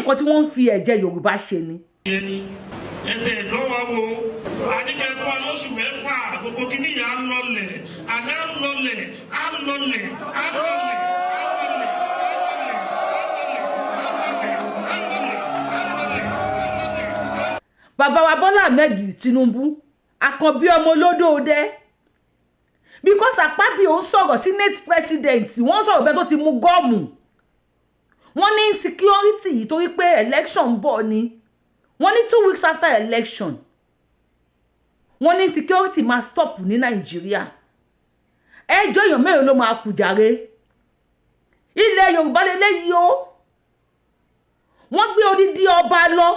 nǹkan tí wọ́n ń fi ẹ̀jẹ̀ Yorùbá ṣe ni. ẹ̀tẹ̀ lọ́wọ́ wo àdìgẹ́ fún wa lóṣù mẹ́fà gbogbo kìíní yà á lọlẹ̀ àná á lọlẹ̀ á lọlẹ̀ á lọlẹ̀. Bàbá wa Bọ́lá Ahmed Tinubu àkànbí ọmọ olódòdẹ because Akpabio ń sọ̀rọ̀ senate president wọ́n sọ̀rọ̀ bẹ́ẹ̀ tó ti mú gọ́ọ̀mù wọ́n ní insecurity yìí torí pé election bọ̀ ni wọ́n ní 2 weeks after election wọ́n ní insecurity máa stop ní Nàìjíríà ẹjọ́ èèyàn mẹ́rin ló máa kù jàre ilẹ̀ Yorùbá lélẹ́yìí o wọ́n gbé odidi ọba lọ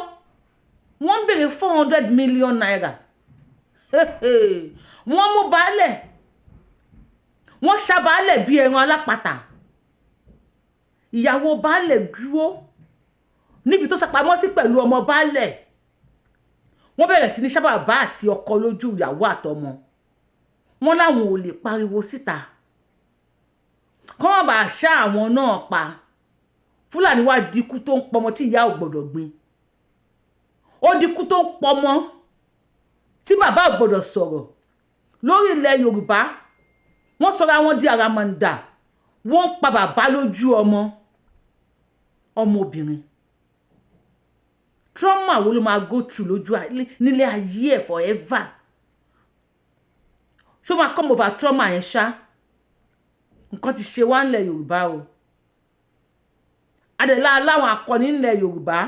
wọ́n béèrè 400 million naira wọ́n mú baálẹ̀ wọ́n ṣá baálẹ̀ bí ẹran alápatà ìyàwó baálẹ̀ dúró níbi tó sápamọ́ sí pẹ̀lú ọmọ baálẹ̀ wọ́n bẹ̀rẹ̀ sí ní ṣá bàbá àti ọkọ lójú ìyàwó àtọmọ wọ́n láwọn ò lè pariwo síta kọ́ wọ́n bá ṣá àwọn náà pa Fúlàní wá dikú tó ń pọmọ tí ìyá ò gbọ́dọ̀ gbin ó dikú tó ń pọmọ tí bàbá ò gbọ́dọ̀ sọ̀rọ̀ lórí ilẹ̀ Yorùbá wọ́n sọra wọn di àràmàǹdà wọ́n ń pa bàbá lójú ọmọbìnrin trauma wo ló máa go through lójú nílé ayé ẹ̀ forever ṣó máa come over trauma yẹn ṣá nǹkan ti ṣe wá nílẹ̀ Yorùbá o adẹ̀lá aláwọn akọni nílẹ̀ Yorùbá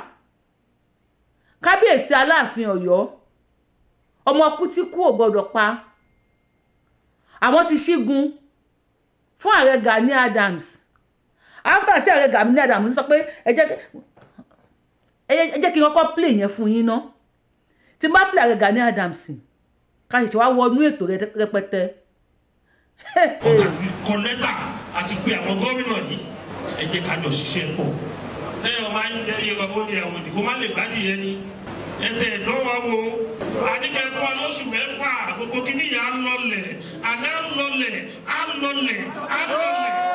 kábíyèsí Aláàfin Ọ̀yọ́ ọmọ kútíkú ò gbọdọ̀ pa àwọn ti ṣígun fún ààrẹ Gani Adams after tí ààrẹ Gani Adams sọ pé ẹ jẹ́ kí n kọ́kọ́ play yẹn fún yín ná tí n bá play ààrẹ Gani Adams ká ṣe wá wọnú ètò rẹpẹtẹ. ọ̀gá fi kọ lẹ́tà àti pé àwọn gómìnà yìí ẹ jẹ́ ká jọ ṣiṣẹ́ pọ̀ lẹ́yìn ọmọ ayé jẹ́ iye ọkọ̀ ní àwọn ìdìbò má lè gbádìí yẹn ni ẹ̀tẹ̀ lọ́wọ́ wo àdìgẹ́ fún wa lóṣù mẹ́fà gbogbo kìíní yà á lọlẹ̀ àná á lọlẹ̀ á lọlẹ̀ á lọlẹ̀.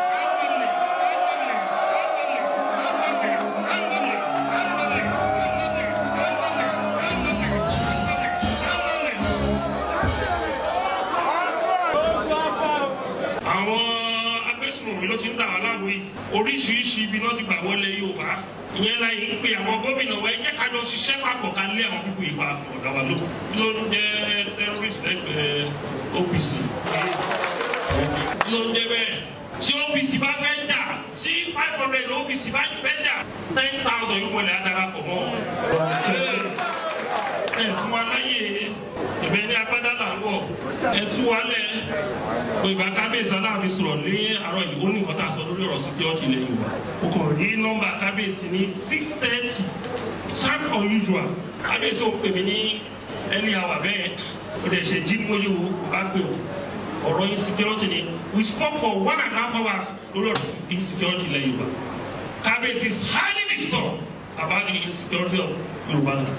Ló ti ń dà wá láàbò yìí oríṣiríṣi ibi ló ti gbà wọlé Yorùbá ìyẹn láyé ń pe àwọn gómìnà wa ẹ jẹ́ ká jọ ṣiṣẹ́ papọ̀ ká lé àwọn pípọ̀ ìwà ọ̀dà wa ló ń jẹ́ terrorist lẹ́gbẹ̀ẹ́ OPC ló ń jẹ́ bẹ́ẹ̀ tí OPC bá fẹ́ jà tí 500 OPC bá fẹ́ jà 10,000 yóò wọlé adarapọ̀ mọ́ ẹ̀ fún wa láyé ìbẹ̀ ní agbádá là ń wọ̀ ẹ̀ tú wa lẹ̀ ìgbà kábíyèsí Aláàfin sọ̀rọ̀ ní àárọ̀ yìí ó ní nǹkan tá a sọ lórí ọ̀rọ̀ security ilẹ̀ Yorùbá ó kàn rí nọ́mbà kábíyèsí ní 6:30 sad unusual kábíyèsí ó pè mí ní early hour bẹ́ẹ̀ ó dẹ̀ ṣe jí mójú kò bá pè ọ̀rọ̀ insecurity ni we spoke for 1.5 hours lórí ọ̀rọ̀ insecurity ilẹ̀ Yorùbá kábíyèsí is highly disturbed about the insecurity of Yorùbá náà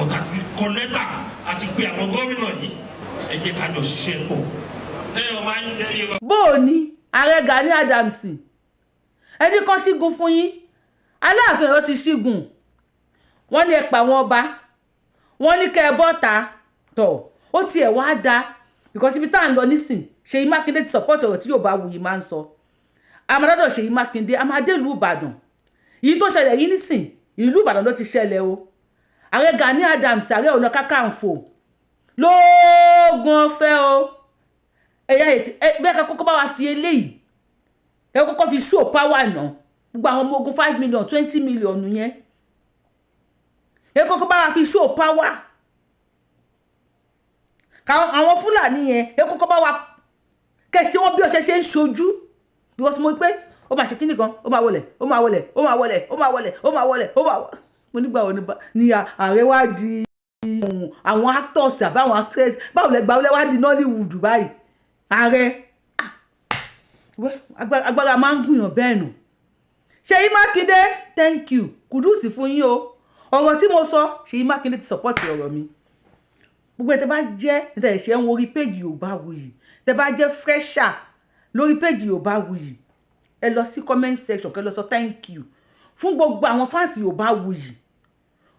ọ̀tà ti kọ lẹ́tà àti pé àwọn gómìnà yìí ẹ jẹ́ ká jọ ṣiṣẹ́ pọ̀. bó o ní ààrẹ Gani Adams ẹni kan ṣígun fún yín Aláàfin Ọ̀yọ́ ti ṣígun wọ́n ní ẹ pa àwọn ọba wọ́n ní kẹ́ ẹ bọ́ta tọ̀ ó tiẹ̀ wá dá because ibi tá à ń lọ nísìn Ṣèyí Mákindé ti support ọ̀rọ̀ tí Yorùbá Wuyì máa ń sọ amadọ́dọ̀ Ṣèyí Mákindé amadé ìlú Ìbàdàn èyí tó ṣẹlẹ̀ yìí nísìn ìlú Ìbàdàn ló ti ṣẹlẹ̀ o ààrẹ Gani Adams Ààrẹ Ọ̀nà Kakanfò lóògùn ọ̀fẹ́ o ẹ̀yà bẹ́ẹ̀ ká kọ́kọ́ bá wa fi eléyìí ẹ kọ́kọ́ fi show power náà gbogbo àwọn ọmọ ogun 5 million 20 million yẹn ẹ kọ́kọ́ bá wa fi show power àwọn Fúlàní yẹn ẹ kọ́kọ́ bá wa kẹsí wọn bí ọṣẹ ṣe ń ṣojú because mo pé ó máa ṣe kíní kan ó máa wọlẹ̀ ó máa wọlẹ̀ ó máa wọlẹ̀ ó máa wọlẹ̀ ó máa wọlẹ̀ ó máa wọlẹ̀ mo nígbà wo ni ààrẹ wá di àwọn actors àbáwọn actress báwo lẹ gbà wọlé wá di Nollywood báyìí ààrẹ agbára máa ń gbìyàn bẹ́ẹ̀ nù Ṣèyí Mákindé thank you kùdùsì fún yín o ọ̀rọ̀ tí mo sọ Ṣèyí Mákindé ti support ọ̀rọ̀ mi gbogbo ẹ̀ tẹ́ bá jẹ́ tẹ́ ẹ̀ ṣe ń wo orí péjì Yorùbá Wuyì tẹ́ bá jẹ́ fresher lórí péjì Yorùbá Wuyì ẹ lọ sí comment section kẹ́ lọ sọ thank you fún gbogbo àwọn fáǹsì Yorùbáwùyí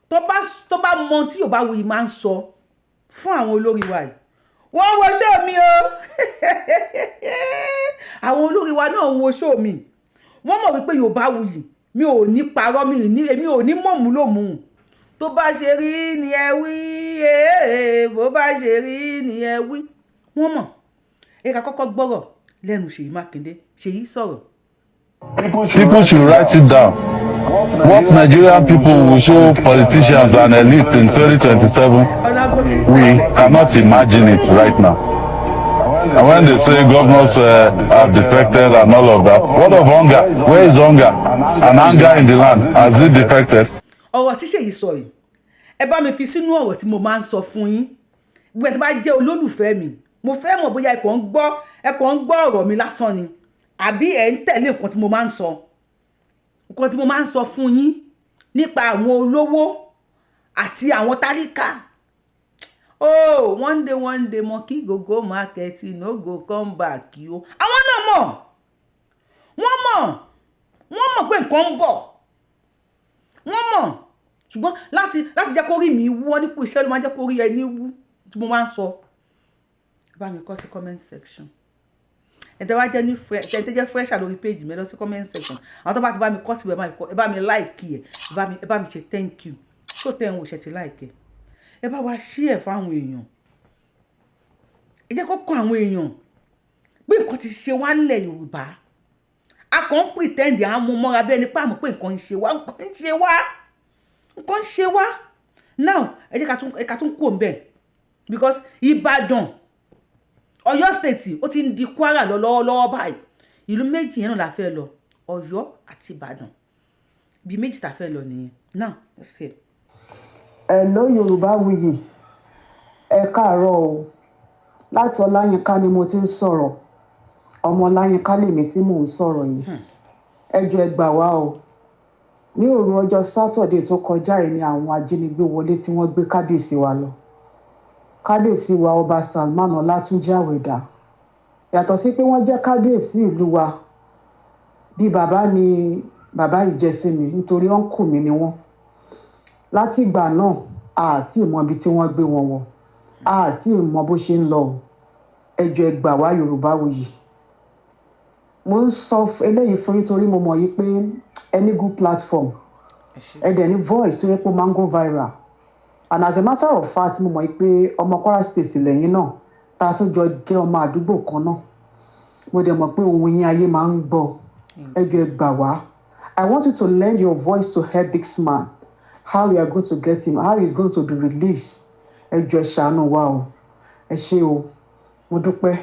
tó bá mọ tí Yorùbáwùyí máa ń sọ fún àwọn olórí wa yìí wọ́n wo show mi o àwọn olórí wa náà wo show mi wọ́n mọ̀ wípé Yorùbáwùyí mi ò ní parọ́ èmi ò ní mọ̀múlòmù tó bá ṣe rí ni ẹ wí bó bá ṣe rí ni ẹ wí wọ́n mọ̀ ẹ̀ka kọ́kọ́ gbọ́rọ̀ lẹ́nu Ṣèyí Mákindé Ṣèyí sọ̀rọ̀. People should write it down. What Nigerian people will show politicians and elites in 2027, we cannot imagine it right now. And when they say governors have defected and all of that, what of hunger? Where is hunger? And anger in the land, has it defected? Ọ̀rọ̀ tí Ṣèyí sọ yìí, ẹ bá mi fi sínú ọ̀rọ̀ tí mo máa ń sọ fún yín. Gbogbo ẹ̀ tó bá jẹ́ olólùfẹ́ mi, mo fẹ́ mọ̀ bóyá ẹ kàn ń gbọ́ ọ̀rọ̀ mi lásán ni. Àbí ẹ̀ ń tẹ̀lé nǹkan tí mo máa ń sọ. Nǹkan tí mo máa ń sọ fún yín nípa àwọn olówó àti àwọn tálíkà. Oh, one day monkey go go market, no go come back o. Àwọn náà mọ̀. Wọ́n mọ̀ pé nǹkan ń bọ̀. Wọ́n mọ̀. Ṣùgbọ́n láti jẹ́ kó rí mi wú, wọ́n nípò iṣẹ́ ló máa jẹ́ kó rí ẹni wú tí mo máa ń sọ. Bá mi kọ sí comment section. Ẹ̀tẹ́ wá jẹ́ ní ẹ̀tẹ́ jẹ́ fresh lórí page mi lọ sí comment section. Àwọn tó bá ti bá mi kọ sí ẹ bá mi like ẹ bá mi ṣe thank you. Ṣó tẹ́ ń wò ṣe ti like ẹ. Ẹ bá wa share fáwọn èèyàn. Ẹ jẹ́ kó kàn àwọn èèyàn pé nǹkan ti ṣe wá nílẹ̀ Yorùbá. A kàn ń pretend à ń mú mọ́ra bẹ́ẹ̀ ni pé àmọ́ pé nǹkan ń ṣe wá. Now ẹ jẹ́ ká tún kúrò ńbẹ̀ because Ìbàdàn Ọ̀yọ́ state ó ti ń di Kwara lọ lọ́wọ́lọ́wọ́ báyìí. Ìlú méjì yẹn náà la fẹ́ lọ, Ọ̀yọ́ àti Ìbàdàn. Bí méjì tá fẹ́ lọ nìyẹn. Now let's hear. Hello Yorùbáwùyí, ẹ káàárọ̀ o. Láti Ọláyínká ni mo ti ń sọ̀rọ̀. Ọmọ Ọláyínká lèmi tí mò ń sọ̀rọ̀ yìí. Ẹ jọ̀ọ́ ẹ gbà wá o. Ní òru ọjọ́ Sátọ̀dé tó kọjá yìí ni àwọn ajínigbé wọlé tí wọ́n gbé kábíyèsí wa lọ. Kábíyèsí wa Ọba Salman Ọlátúnjí Àwẹ̀dá. Yàtọ̀ sí pé wọ́n jẹ́ kábíyèsí ìlú wa. Bí bàbá ni bàbá ìjẹsí mi nítorí ọ̀nkù mi ni wọ́n. Láti ìgbà náà àti ìmọ̀ ibi tí wọ́n gbé wọn wọ̀. Àti ìmọ̀ bó ṣe ń lọ. Ẹ jọ̀ọ́ ẹ gbà wá Yorùbáwùyí. Mo ń sọ eléyìí fún yín torí mo mọ̀ yìí pé any good platform ẹ dẹ̀ ní voice tó yẹ kó máa ń go viral. And as a matter of fact mo mọ̀ yìí pé ọmọ Kwara State lẹ́yìn náà tá a tó jọ jẹ́ ọmọ àdúgbò kan náà. Mo dẹ̀ mọ̀ pé ohun yín ayé máa ń gbọ́. Ẹ jọ̀ọ́ ẹ gbà wá. I want you to lend your voice to help this man. How we are going to get him, how he is going to be released. Ẹ jọ̀ọ́ ẹ ṣàánú wa o. Ẹ ṣé o. Mo dúpẹ́.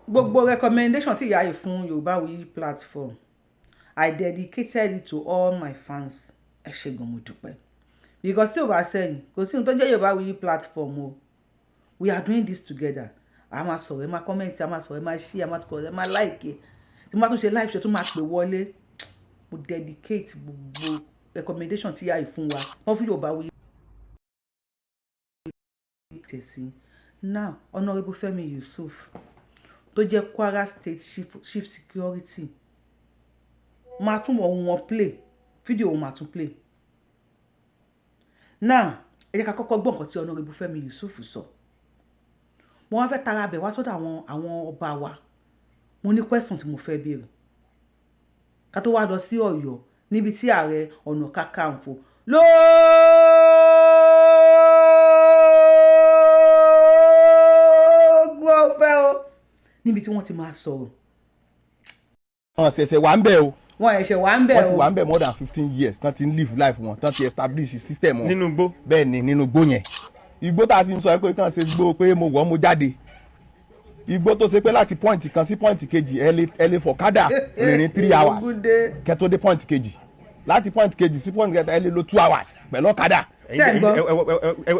Gbogbo recommendation tí ìyá yìí fún Yorùbáwùyí platform, I dedicated it to all my fans. Ẹ ṣé gan mo dúpẹ́. Because tí o bá sẹ́yìn, kò sí ohun tó jẹ́ Yorùbáwùyí platform o. We are doing this together. A máa sọ̀rọ̀, ẹ máa comment, a máa sọ̀rọ̀, ẹ máa share, ẹ máa kọ̀, ẹ máa like. Tí mo bá tún ṣe live show tún máa pè wọlé. Mo dedicate gbogbo recommendation tí ìyá yìí fún wa. Wọ́n fi Yorùbáwùyí tẹ̀sí. Now, Honourable Fẹ́mi Yusuf tó jẹ́ Kwara State Chief Security máa tún wọn play fídíò wọn máa tún play. Now ẹ jẹ́ ká kọ́kọ́ gbọ́ nǹkan tí Honourable Fẹ́mi Yusuf sọ. Mo wá fẹ́ tara bẹ̀ wá sọ́dọ̀ àwọn ọba wa. Mo ní question tí mo fẹ́ béèrè ká tó wá lọ sí Ọ̀yọ́ níbi tí Ààrẹ Ọ̀nà Kakanfò níbi tí wọ́n ti máa sọ̀rọ̀. Wọ́n ṣẹ̀ṣẹ̀ wà ń bẹ̀ o. Wọ́n ẹ̀ṣẹ̀ wà ń bẹ̀ o. Wọ́n ti wà ń bẹ̀ more than 15 years tán ti ń live life wọn tán ti establish system wọn. Nínú igbó. Bẹ́ẹ̀ ni nínú igbó yẹn. Igbó tá a ti ń sọ pé kàn ṣe igbó pé mo wọ̀ mo jáde. Igbó tó ṣe pé láti point kan sí point kejì ẹ lè fọ̀kadà rìnrìn 3 hours kẹ́ tó dé point kejì. Láti point kejì sí point kẹta ẹ lè lo 2 hours pẹ̀lú ọ̀kadà.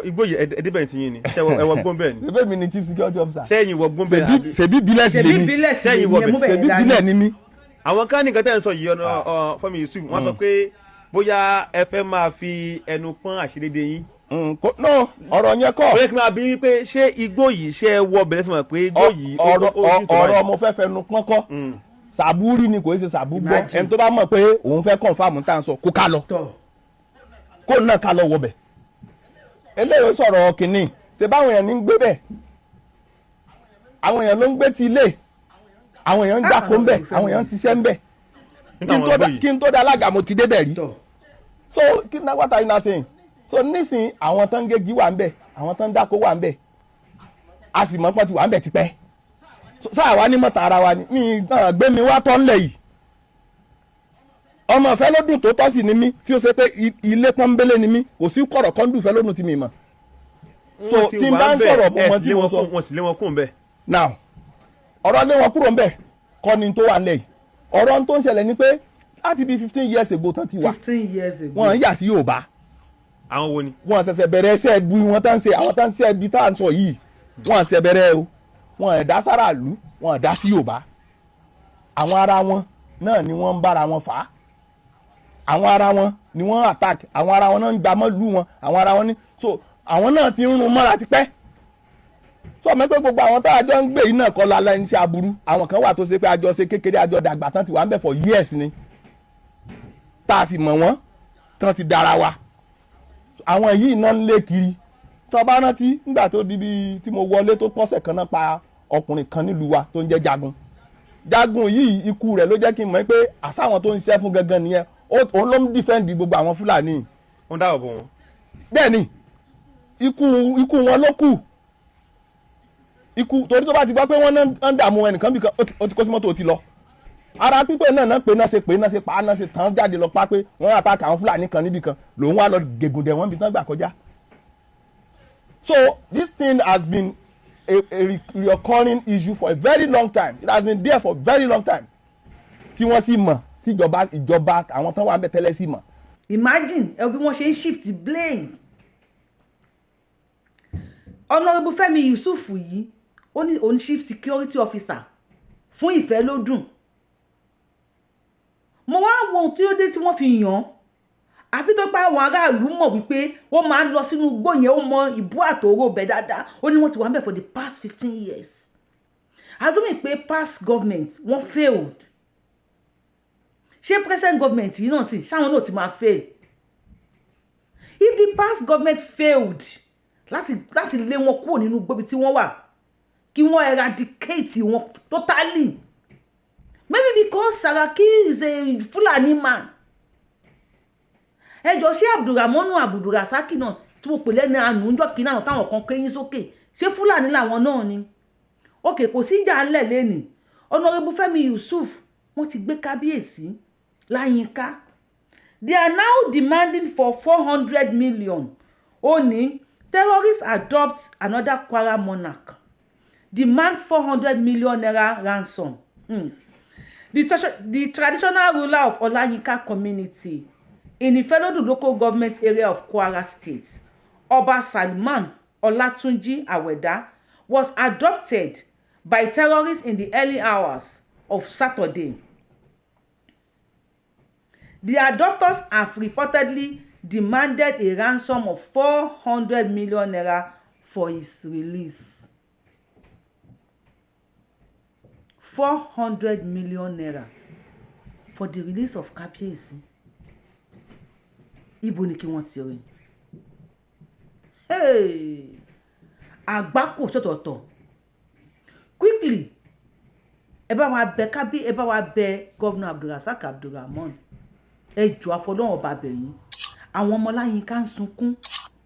Igbó yìí ẹdíbẹ̀ tí yín ni ẹwọ gbọ́n bẹ́ẹ̀ ni. Ṣé mi ni chief security officer. Sẹ́yìn wọ gbọ́n bẹ́ẹ̀ ni. Ṣebí bílẹ̀ sí lèmi. Sẹ́yìn wọ bẹ́ẹ̀. Ṣebí bílẹ̀ ni mí. Àwọn kan nìkan tẹ́ ń sọ yìí ọ̀nà Fẹ́mi Yusuf wọ́n sọ pé bóyá ẹ fẹ́ máa fi ẹnu pọ́n àṣírídé yín. No ọ̀rọ̀ yẹn kọ́. Ó yẹ kí n máa bí wípé ṣé igbó yìí ṣe é wọ bẹ̀rẹ̀ sí mọ̀ pé igbó yìí. Ọ̀rọ̀ mo fẹ́ fẹnu pọ́n kọ́. sàbúrí ni kò ṣe sàbúgbọ́ ẹni tó bá mọ̀ pé òun fẹ́ confam tá à ń sọ kó ká lọ kó náà ká lọ wọbẹ̀ eléyìí sọ̀rọ̀ kìíní ṣe báwọn èèyàn ní ń gbé bẹ̀ àwọn èèyàn ló ń gbé ti ilé àwọn èèyàn ń dáko ń bẹ̀ àwọn èèyàn ń ṣiṣẹ́ ń bẹ̀ kí n tó da alága mo ti débẹ̀ rí so what are you now saying so nísìn àwọn tó ń gégi wà ń bẹ̀ àwọn tó ń dáko wà ń bẹ̀ a sì mọ̀ pọ́n ti wà ń bẹ̀ tipẹ́ sáà wá ní mọ̀tàn ara wa ni mi gbé mi wá tọ́ ńlẹ̀ yìí ọmọ ìfẹ́ lódùn tó tọ́ sí ni mí tí ó ṣe pé ilé pọ́nbélé ni mí kò sí kọ̀rọ̀ kan dùn ìfẹ́ lódùn tí mi mọ̀ so tí n bá ń sọ̀rọ̀ mo mọ tí mo sọ. wọ́n sì lé wọn kúrò ńbẹ̀. now ọ̀rọ̀ lé wọn kúrò ńbẹ̀ kọ́ ni tó wà ńlẹ̀ yìí ọ̀rọ̀ tó ń ṣẹlẹ̀ ni pé láti bí 15 years ago tán ti wà 15 years ago wọ́n yà sí Yorùbá àwọn wo ni. wọ́n ṣẹ̀ṣẹ̀ bẹ̀rẹ̀ ẹsẹ̀ ẹbí wọn tán ṣe àwọn tán ṣe ẹbí tá à ń sọ yìí wọ́n ṣẹ̀ bẹ̀rẹ̀ o wọ́n ẹ̀dá sára ìlú wọ́n ẹ̀dá sí Yorùbá àwọn ara wọn náà ni wọ́n ń bára wọn fà á àwọn ara wọn ni wọ́n attack àwọn ara wọn náà ń gbàmọ́ lù wọn àwọn ara wọn ní so àwọn náà ti ń rún mọ́ra tipẹ́ sọ ma pé gbogbo àwọn tá a jọ ń gbé yìí náà kọ́ la ẹni ṣe aburú àwọn kan wà tó ṣe pé àjọ ṣe kékeré àjọ dàgbà tán ti wà ń bẹ̀ for years ni tá a sì mọ̀ wọ́n tán ti dára wa àwọn yìí náà ń lé kiri tó bá rántí nígbà tó di bí tí mo wọlé tó pọ́sẹ̀ kan náà pa ọkùnrin kan nílùú wa tó ń jẹ́ Jagun yìí ikú rẹ̀ ló jẹ́ kí n mọ̀ pé àsáwọn tó ń ṣiṣẹ́ fún gangan nìyẹn òun ló ń dífẹ́ǹdì gbogbo àwọn Fúlàní. wọ́n dáwọ̀ bọ̀ wọ́n. bẹ́ẹ̀ ni ikú wọn ló kù ikú torí tó bá ti gbọ́ pé wọ́n ń dààmú ẹnìkan bìkan ó ti kó sí mọ́tò ó ti lọ ara pípé náà pé náà ṣe pa á náà ṣe tán jáde lọ pa pé wọ́n àtàkì àwọn Fúlàní kan níbì kan lòun wá lọ gègùndẹ̀ wọ́n bí tán gbà kọjá. So this thing has been a recurring issue for a very long time. It has been there for a very long time. Tí wọ́n sì mọ̀ tí ìjọba àwọn tán wà ń bẹ tẹ́lẹ̀ sì mọ̀. Imagine ẹ bí wọ́n ṣe ń shift blame. Honourable Fẹ́mi Yusuf yìí ó ní òun chief security officer fún Ìfẹ́lódùn. Mo wá wo ohun tí ó dé tí wọ́n fi yàn án. Àbí tó pa àwọn aráàlú mọ̀ wípé wọ́n máa ń lọ sínú igbó yẹn ó mọ ìbú àtòrò bẹ̀ dáadáa ó ní wọ́n ti wà ń bẹ̀ for the past 15 years. Assuming pé past government wọ́n failed. Ṣé present government yìí náà sì ṣáwọn náà ti máa fail? If the past government failed láti lé wọn kúrò nínú igbó tí wọ́n wà kí wọ́n eradicate wọn totally. Maybe because Saraki is a Fulani man. Ẹjọ́ ṣé Abdulrahmanu Abdulrasaki náà tí mo pè lẹ́nu àánú ńjọ́ kí náà táwọn kan kéyìn sókè ṣé Fúlàní làwọn náà ni. Okay, kò sí ìjà ńlẹ̀ lẹ́nìí Honourable Fẹ́mi Yusuf wọ́n ti gbé kábíyèsí láyínká. They are now demanding for 400 million. Ó ní terrorists adopt another Kwara monarch. Demand 400 million naira ransom. The traditional ruler of Olayinka community in the Ìfẹ́lódùn local government area of Kwara State, Oba Salman Olatunji Aweda, was adopted by terrorists in the early hours of Saturday. The adopters have reportedly demanded a ransom of 400 million naira for his release. 400 million naira for the release of Kábíyèsí. Ibo ni kí wọ́n ti rìn. Àgbákò ṣọ̀tọ̀ọ̀tọ̀. Quickly, ẹ bá wa bẹ Governor Abdulrasaq Abdulrahman. Ẹ jọ̀ọ́ àfọlọ́run ọba bẹ̀ yín. Àwọn ọmọ Láyínká ń sunkún,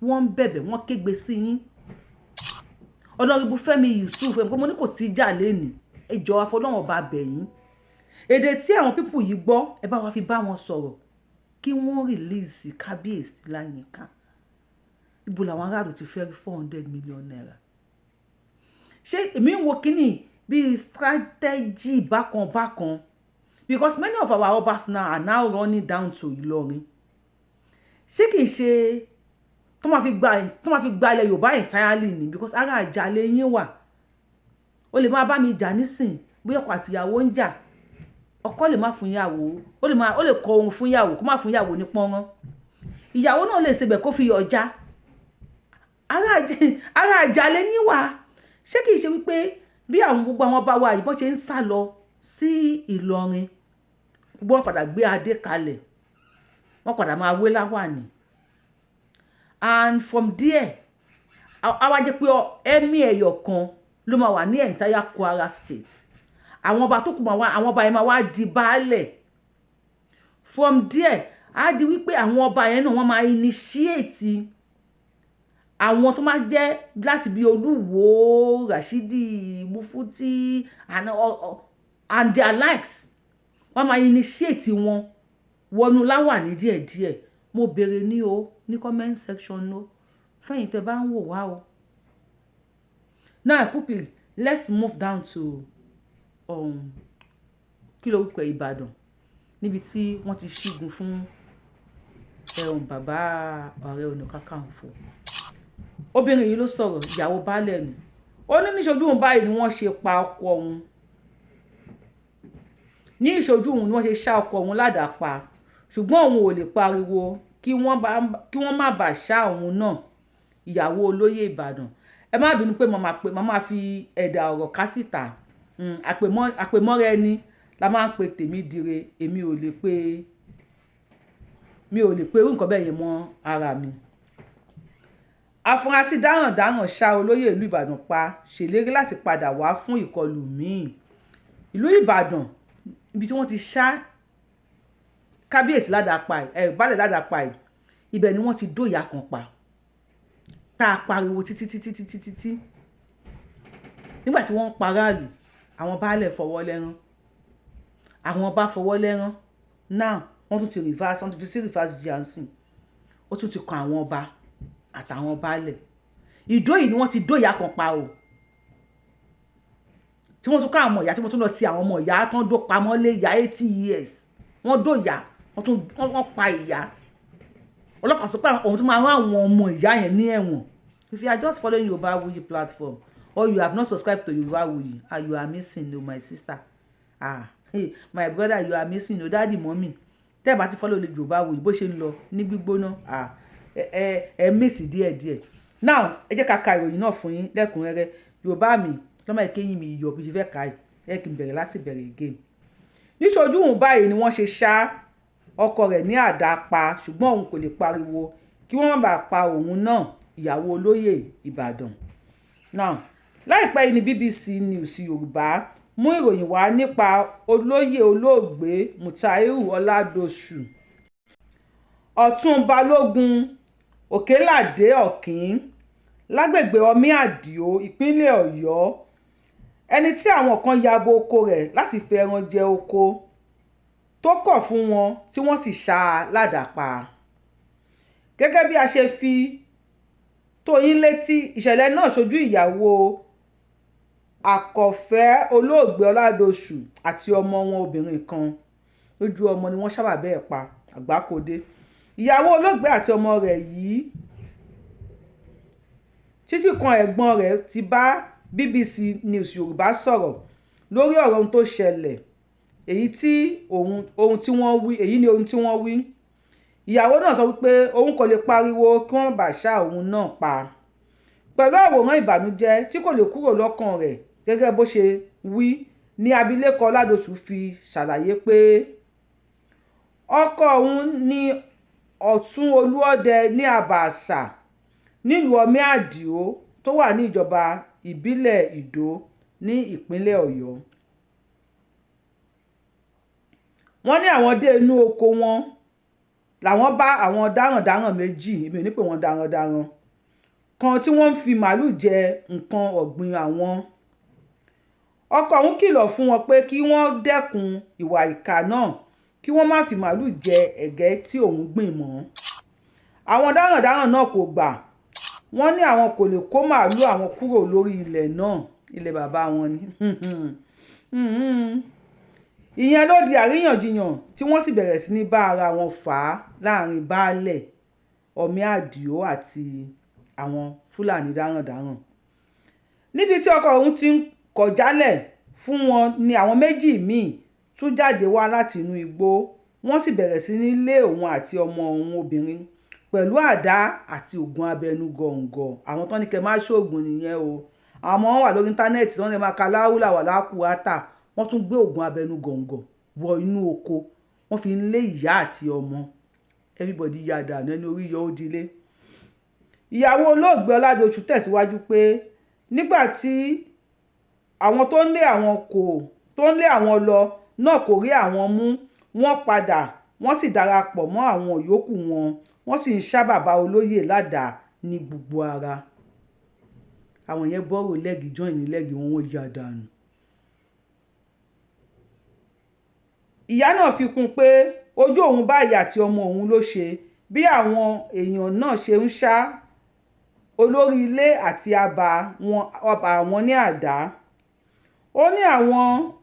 wọ́n ń bẹ̀bẹ̀, wọ́n kégbe sí yín. Honourable Fẹ́mi Yusuf ẹ̀ mo ní kò sí ìjà lẹ́nìí. Ẹ jọ̀ọ́ àfọlọ́run ọba bẹ̀ yín. Èdè tí àwọn pípù yìí gbọ́, ẹ bá wa fi bá wọn sọ̀rọ̀. Kí wọ́n release Kábíyèsí Láyínká. Ibo làwọn aráàlú ti fẹ́ rí 400 million naira. Ṣé èmi ń wo kíní bí strategy bákan because many of our obas now are now running down to Ìlọrin. Ṣé kìí ṣe tó máa fi gba ilẹ̀ Yorùbá entirely ni because ara àjàlẹ̀ yín wà. O lè máa bá mi jà nísìn bóyá ọkọ àtìyàwó ń jà. Ọkọ lè má fún ìyàwó, ó lè kọ ohun fún ìyàwó kó má fún ìyàwó ní pọ́nrán. Ìyàwó náà lè ṣebẹ̀ kó fi ọjà. Ara àjàlẹ̀ yín wà. Ṣé kìí ṣe wípé bí àwọn gbogbo àwọn bá wa ìbọn ṣe ń sá lọ sí Ìlọrin gbogbo wọn padà gbé adé kalẹ̀ wọ́n padà máa wé láwàní and from there àwa jẹ́ pé ẹ̀mí ẹ̀yọ̀ kan ló máa wà ní entire Kwara state àwọn ọba tó kù máa wá àwọn ọba yẹn máa wá di baálẹ̀ from there á di wípé àwọn ọba yẹn náà wọ́n máa initiate àwọn tó máa jẹ́ láti bí Olúwo Rashidi Mufuti and their likes wọ́n máa initiate wọn wọnú láwàní díẹ̀díẹ̀ mo béèrè ní o ní comment section o fẹ́yìn tẹ́ bá ń wò wá o. Now quickly let's move down to kí ló wípé Ìbàdàn níbi tí wọ́n ti ṣígun fún bàbá Ààrẹ Ọ̀nà Kakanfò. Obìnrin yìí ló sọ̀rọ̀ ìyàwó baálẹ̀ ni ó ní níṣojú òun báyìí ni wọ́n ṣe pa ọkọ òun ní ìṣojú òun ni wọ́n ṣe ṣá ọkọ òun ládàá pa ṣùgbọ́n òun ò lè pariwo kí wọ́n má bàa ṣá òun náà ìyàwó olóyè Ìbàdàn ẹ má bínú pé màmá fi ẹ̀dà ọ̀rọ̀ ká síta àpèmọ́ra ẹni la máa ń pe tèmi dire èmi ò lè pe irú nǹkan bẹ́ẹ̀ yẹn mọ́ ara mi. Afurasí darandaran ṣá olóyè ìlú Ìbàdàn pa ṣèlérí láti padà wá fún ìkọlù míì. Ìlú Ìbàdàn ibi tí wọ́n ti ṣá kábíyèsí ládàpá baálẹ̀ ládàpá ibẹ̀ ni wọ́n ti dóyà kan pa tá a pariwo títí nígbà tí wọ́n ń paráàlú àwọn baálẹ̀ fọwọ́ lẹ́rán àwọn ọba fọwọ́ lẹ́rán náà wọ́n tún ti reverse wọ́n ti fi sí reverse jansen ó tún ti kan àwọn ọba àtàwọn baálẹ̀ ìdó yìí ni wọ́n ti dóyà kan pa o tí wọ́n tún ká àwọn ìyá tí wọ́n tún lọ ti àwọn ọmọ ìyá tán dó pamọ́ lé ìyá 80 years wọ́n dóyà wọ́n pa ìyá ọlọ́pàá sọ pé òun tún máa rán àwọn ọmọ ìyá yẹn ní ẹ̀wọ̀n. If you are just following Yorubawuyi platform or you have not subscribed to Yorubawuyi you are missing my sister hey my brother you are missing daddy mommy tẹ́ ẹ bá ti follow Yorubawuyi bó ṣe ń lọ ní gbígbóná ẹ miss díẹ̀díẹ̀. Now ẹ jẹ́ ká ka ìròyìn náà fún yín lẹ́kùnrẹ́rẹ́ Yorùbá mi lọ́mọ ìkéyìn mi iyọ̀ bí ṣe fẹ́ ka ẹ kí n bẹ̀rẹ̀ láti bẹ̀rẹ̀ again. Níṣojú òun báyìí ni wọ́n ṣe ṣá ọkọ rẹ̀ ní àdá pa ṣùgbọ́n òun kò lè pariwo kí wọ́n má bàa pa òun náà ìyàwó olóyè Ìbàdàn. Now láìpẹ́ yìí ni BBC News Yorùbá mú ìròyìn wá nípa olóyè olóògbé Mutairu Ọládọ̀ṣù Ọ̀tún Balógun Òkèládé Ọ̀kín lágbègbè Ọmí Àdìó ìpínlẹ̀ Ọ̀yọ́ ẹni tí àwọn kan ya bo oko rẹ̀ láti fi ẹran jẹ oko tó kọ̀ fún wọn tí wọ́n sì ṣá a ládàá pa. Gẹ́gẹ́ bí a ṣe fi tó yín létí ìṣẹ̀lẹ̀ náà ṣojú ìyàwó àkọ́fẹ́ olóògbé Ọládọ̀ṣù àti ọmọ wọn obìnrin kan lójú ọmọ ni wọ́n sábà bẹ́ẹ̀ pa àgbákòdé. Ìyàwó olóògbé àti ọmọ rẹ̀ yìí títí kan ẹ̀gbọ́n rẹ̀ ti bá BBC News Yorùbá sọ̀rọ̀ lórí ọ̀rọ̀ ohun tó ṣẹlẹ̀ èyí ni ohun tí wọ́n wí. Ìyàwó náà sọ wípé òun kò lè pariwo kí wọ́n bá ṣá òun náà pa pẹ̀lú àwòrán ìbànújẹ́ tí kò lè kúrò lọ́kàn rẹ̀ gẹ́gẹ́ bó ṣe wí ní abilékọ Ọládọ̀ṣù fi ṣàlàyé pé ọkọ òun ní Ọ̀tún Olúọdẹ ní Àbàṣà nílùú Ọmí Àdìó tó wà ní ìjọba ìbílẹ̀ Ìdó ní ìpínlẹ̀ Ọ̀yọ́. Wọ́n ní àwọn dé inú oko wọn làwọn bá àwọn darandaran méjì èmi ò ní pè wọ́n darandaran kan tí wọ́n ń fi màálù jẹ nǹkan ọ̀gbìn àwọn. Ọkọ òun kìlọ̀ fún wọn pé kí wọ́n dẹ́kun ìwà ìkà náà kí wọ́n má fi màálù jẹ ẹ̀gẹ́ tí òun gbìn mọ́. Àwọn darandaran náà kò gbà wọ́n ní àwọn kò lè kó màálù àwọn kúrò lórí ilẹ̀ náà ilẹ̀ bàbá wọn ni. Ìyẹn ló di àríyànjiyàn tí wọ́n sì bẹ̀rẹ̀ sí ní bá ara wọn fà á láàrin baálẹ̀ Ọmí Àdìó àti àwọn Fúlàní darandaran. Níbi tí ọkọ òun ti ń kọjálẹ̀ fún wọn ni àwọn méjì míì tún jáde wá láti inú igbó wọ́n sì bẹ̀rẹ̀ sí ní lé òun àti ọmọ òun obìnrin pẹ̀lú àdá àti ògùn abẹnú gọ̀ǹgọ̀. Àwọn tán ní kẹ́ máa ṣoògùn nìyẹn o. Àwọn ọmọ wọn wà lórí íńtánẹ́ẹ̀tì wọ́n lè máa ka láhùlà wà lákùúátà wọ́n tún gbé oògùn abẹnú gọ̀ǹgọ̀ wọ inú oko wọ́n fi ń lé ìyá àti ọmọ everybody yá dànù ẹni orí yọ ó dilé. ìyàwó olóògbé Ọládòṣù tẹ̀síwájú pé nígbà tí àwọn tó ń lé àwọn lọ náà kò rí àwọn mú, wọ́n padà wọ́n sì darapọ̀ mọ́ àwọn yòókù wọn, wọ́n sì ń ṣá bàbá olóyè ládàá ní gbogbo ara. àwọn yẹn bọ́rò lẹ́gì join ní lẹ́gì wọn yá dànù. ìyá náà fi kún pé ojú òun báyìí àti ọmọ òun ló ṣe bí àwọn èèyàn náà ṣe ń ṣá olórí ilé àti ọba àwọn ní àdá. ó ní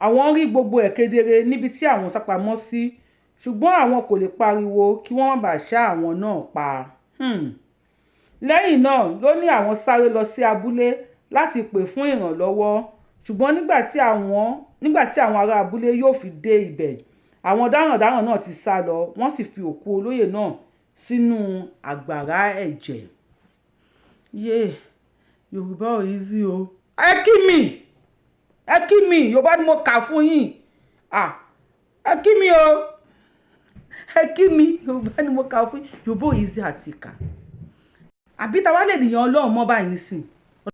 àwọn rí gbogbo ẹ̀ kedere níbi tí àwọn sápamọ́ sí, ṣùgbọ́n àwọn kò lè pariwo kí wọ́n má bàa ṣá àwọn náà pa. lẹ́yìn náà ló ní àwọn sáré lọ sí abúlé láti pè fún ìrànlọ́wọ́, ṣùgbọ́n nígbà tí àwọn ará abúlé yóò fi dé ibẹ̀ àwọn darandaran náà ti sá lọ, wọ́n sì fi òkú olóyè náà sínú àgbàrá ẹ̀jẹ̀. Yorùbá ò easy o. ẹ kí mi Yorùbá ni mo kà fún yín. ẹ kí mi o, ẹ kí mi Yorùbá ni mo kà fún yín. Yorùbá ò easy àti kà. àbí táwa lè nìyàn Ọlọ́run mọ́ báyìí nísìn.